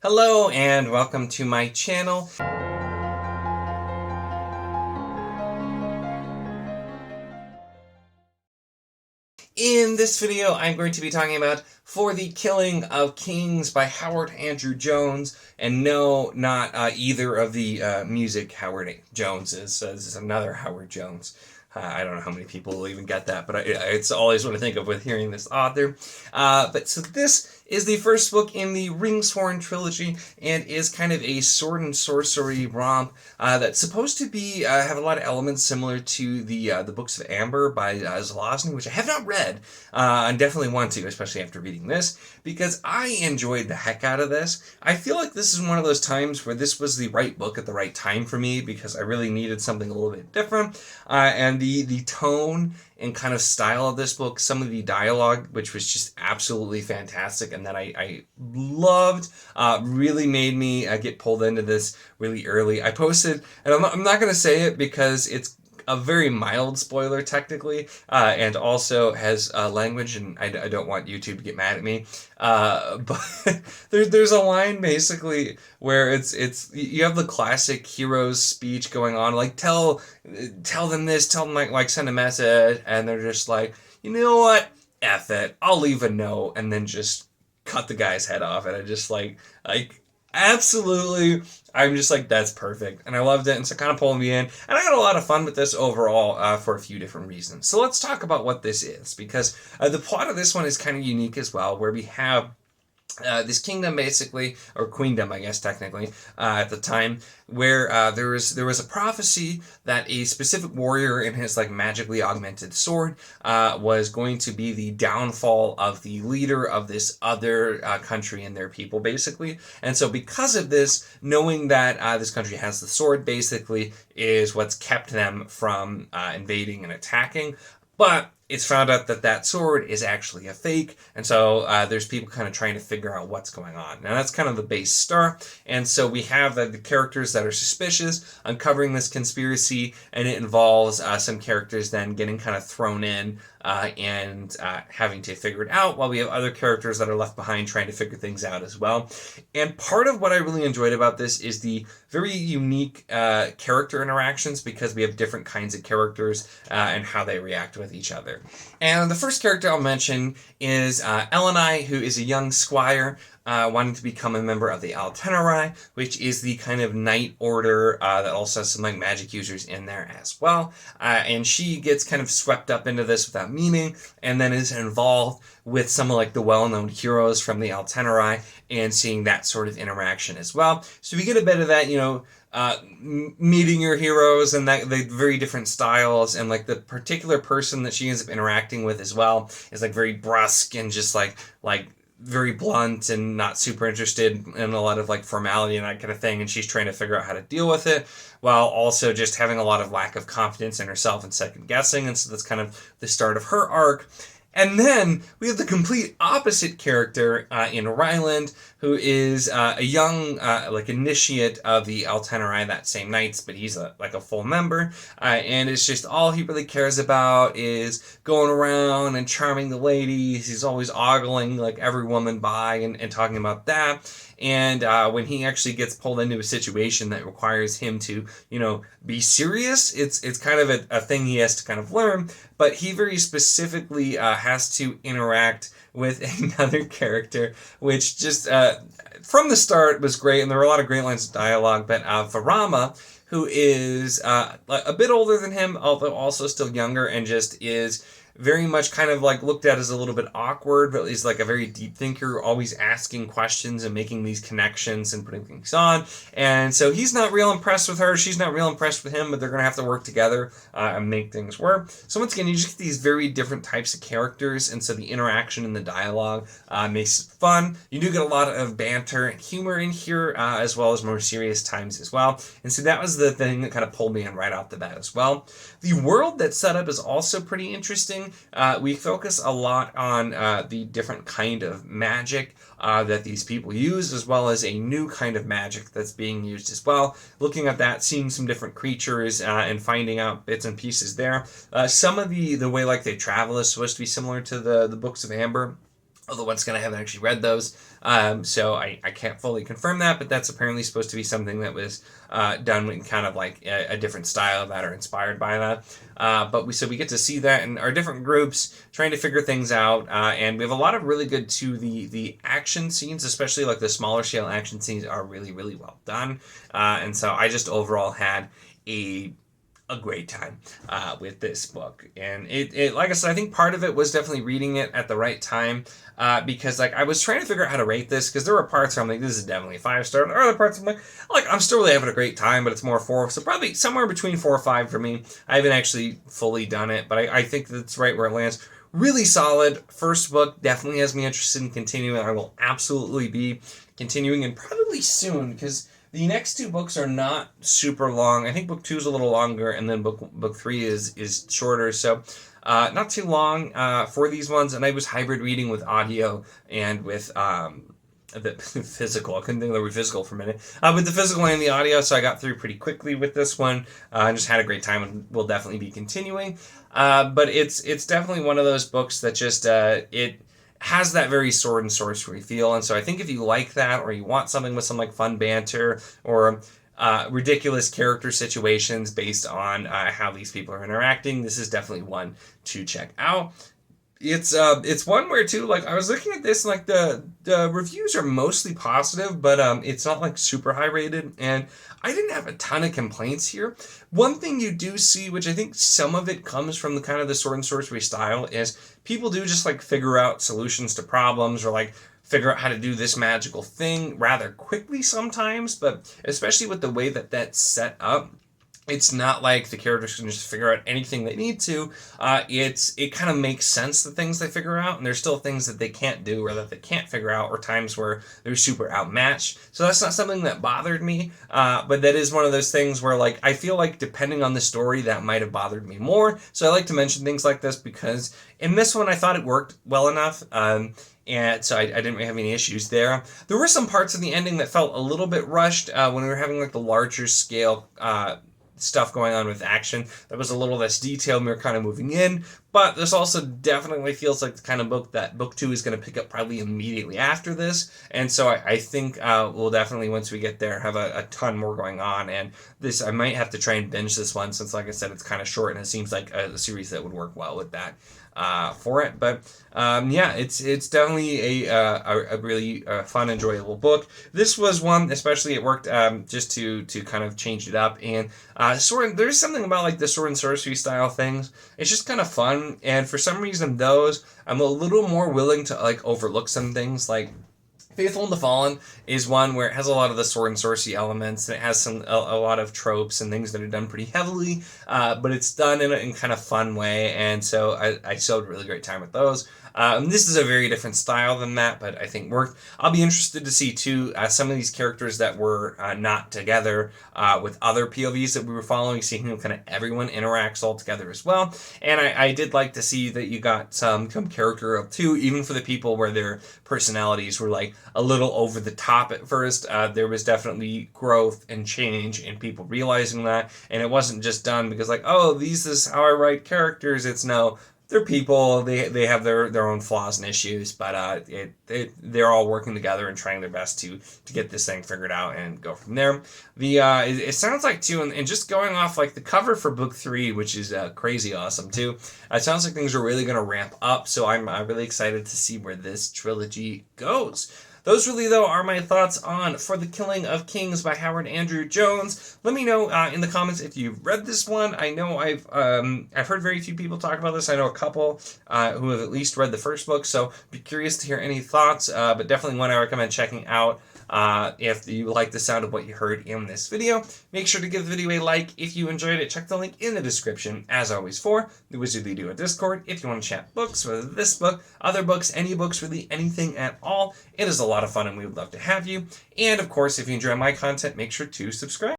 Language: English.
Hello and welcome to my channel. In this video, I'm going to be talking about For the Killing of Kings by Howard Andrew Jones. And no, not either of the music Howard Joneses. This is another Howard Jones. I don't know how many people will even get that, but it's always what I think of with hearing this author. So this is the first book in the Ringsworn trilogy and is kind of a sword and sorcery romp that's supposed to be have a lot of elements similar to the Books of Amber by Zelazny, which I have not read and definitely want to, especially after reading this, because I enjoyed the heck out of this. I feel like this is one of those times where this was the right book at the right time for me because I really needed something a little bit different, and the tone and kind of style of this book, some of the dialogue, which was just absolutely fantastic and that I loved, really made me get pulled into this really early. I posted, and I'm not going to say it because it's a very mild spoiler technically, and also has language, and I don't want YouTube to get mad at me. But there's a line basically where it's you have the classic hero's speech going on, like tell them this, tell them like send a message, and they're just like, you know what, F it, I'll leave a note, and then just cut the guy's head off, and I just like absolutely, I'm just like, that's perfect. And I loved it. And so it kind of pulled me in. And I had a lot of fun with this overall for a few different reasons. So let's talk about what this is, because the plot of this one is kind of unique as well, where we have this kingdom basically, or queendom I guess technically, at the time, where there was a prophecy that a specific warrior in his like magically augmented sword was going to be the downfall of the leader of this other country and their people basically. And so because of this, knowing that this country has the sword basically is what's kept them from invading and attacking. But it's found out that that sword is actually a fake, and so there's people kind of trying to figure out what's going on. Now that's kind of the base start, and so we have the characters that are suspicious uncovering this conspiracy, and it involves some characters then getting kind of thrown in and having to figure it out, while we have other characters that are left behind trying to figure things out as well. And part of what I really enjoyed about this is the very unique character interactions, because we have different kinds of characters and how they react with each other. And the first character I'll mention is Elenai, who is a young squire wanting to become a member of the Altenarai, which is the kind of knight order that also has some like magic users in there as well. And she gets kind of swept up into this without meaning, and then is involved with some of like the well-known heroes from the Altenarai, and seeing that sort of interaction as well. So we get a bit of that, you know, meeting your heroes and that the very different styles, and like the particular person that she ends up interacting with as well is like very brusque and just like very blunt and not super interested in a lot of like formality and that kind of thing, and she's trying to figure out how to deal with it while also just having a lot of lack of confidence in herself and second guessing. And so that's kind of the start of her arc. And then we have the complete opposite character in Ryland, who is a young like initiate of the Altenarai that same night, but he's like a full member, and it's just all he really cares about is going around and charming the ladies. He's always ogling like every woman by and talking about that. And when he actually gets pulled into a situation that requires him to, you know, be serious, it's kind of a thing he has to kind of learn. But he very specifically has to interact with another character, which just from the start was great, and there were a lot of great lines of dialogue. But Varama, who is a bit older than him, although also still younger, and just is very much kind of like looked at as a little bit awkward, but he's like a very deep thinker, always asking questions and making these connections and putting things on. And so he's not real impressed with her, she's not real impressed with him, but they're going to have to work together and make things work. So once again, you just get these very different types of characters, and so the interaction and the dialogue makes it fun. You do get a lot of banter and humor in here, as well as more serious times as well. And so that was the thing that kind of pulled me in right off the bat as well. The world that's set up is also pretty interesting. We focus a lot on the different kind of magic that these people use, as well as a new kind of magic that's being used as well. Looking at that, seeing some different creatures and finding out bits and pieces there. Some of the way like they travel is supposed to be similar to the Books of Amber. Although once again, I haven't actually read those. So I can't fully confirm that, but that's apparently supposed to be something that was done in kind of like a different style of that or inspired by that. But we get to see that in our different groups trying to figure things out, and we have a lot of really good the action scenes, especially like the smaller scale action scenes are really, really well done. And so I just overall had a great time with this book. And it like I said, I think part of it was definitely reading it at the right time, because like I was trying to figure out how to rate this, because there were parts where I'm like, this is definitely a 5-star, and there are other parts I'm like I'm still really having a great time, but it's more 4, so probably somewhere between 4 or 5 for me. I haven't actually fully done it, but I think that's right where it lands. Really solid first book, definitely has me interested in continuing. I will absolutely be continuing, and probably soon, because the next 2 books are not super long. I think book 2 is a little longer, and then book 3 is shorter. So not too long for these ones. And I was hybrid reading with audio and with the physical. I couldn't think of the word physical for a minute. With the physical and the audio, so I got through pretty quickly with this one. I just had a great time, and will definitely be continuing. But it's definitely one of those books that just it has that very sword and sorcery feel. And so I think if you like that, or you want something with some like fun banter or ridiculous character situations based on how these people are interacting, this is definitely one to check out. It's one where too, like I was looking at this, like the reviews are mostly positive, but it's not like super high rated, and I didn't have a ton of complaints here. One thing you do see, which I think some of it comes from the kind of the sword and sorcery style, is people do just like figure out solutions to problems, or like figure out how to do this magical thing rather quickly sometimes, but especially with the way that that's set up, it's not like the characters can just figure out anything they need to. It kind of makes sense, the things they figure out, and there's still things that they can't do or that they can't figure out, or times where they're super outmatched. So that's not something that bothered me, but that is one of those things where like I feel like depending on the story that might have bothered me more. So I like to mention things like this because in this one I thought it worked well enough. And so I didn't really have any issues there. There were some parts of the ending that felt a little bit rushed when we were having like the larger scale stuff going on with action. That was a little less detailed. We were kind of moving in, but this also definitely feels like the kind of book that book 2 is going to pick up probably immediately after this. And so I think we'll definitely, once we get there, have a ton more going on. And this, I might have to try and binge this one, since like I said, it's kind of short, and it seems like a series that would work well with that for it. But yeah, it's definitely a really fun, enjoyable book. This was one, especially it worked just to kind of change it up. And there's something about like the sword and sorcery style things. It's just kind of fun, and for some reason those I'm a little more willing to like overlook some things. Like Faithful and the Fallen is one where it has a lot of the sword and sorcery elements, and it has a lot of tropes and things that are done pretty heavily, but it's done in a kind of fun way, and so I still had a really great time with those. This is a very different style than that, but I think worked. I'll be interested to see too some of these characters that were not together with other POVs that we were following, seeing how kind of everyone interacts all together as well. And I did like to see that you got some character up too, even for the people where their personalities were like a little over the top at first. There was definitely growth and change in people realizing that, and it wasn't just done because like, oh, this is how I write characters. It's no, they're people. They have their own flaws and issues, but they're all working together and trying their best to get this thing figured out and go from there. It sounds like too, and just going off like the cover for book 3, which is crazy awesome too. It sounds like things are really going to ramp up, so I'm really excited to see where this trilogy goes. Those really, though, are my thoughts on For the Killing of Kings by Howard Andrew Jones. Let me know in the comments if you've read this one. I know I've heard very few people talk about this. I know a couple who have at least read the first book, so be curious to hear any thoughts, but definitely one I recommend checking out. If you like the sound of what you heard in this video, make sure to give the video a like if you enjoyed it. Check the link in the description, as always, for the Wizardly Do a Discord. If you want to chat books, whether this book, other books, any books, really anything at all, it is a lot of fun and we would love to have you. And of course, if you enjoy my content, make sure to subscribe.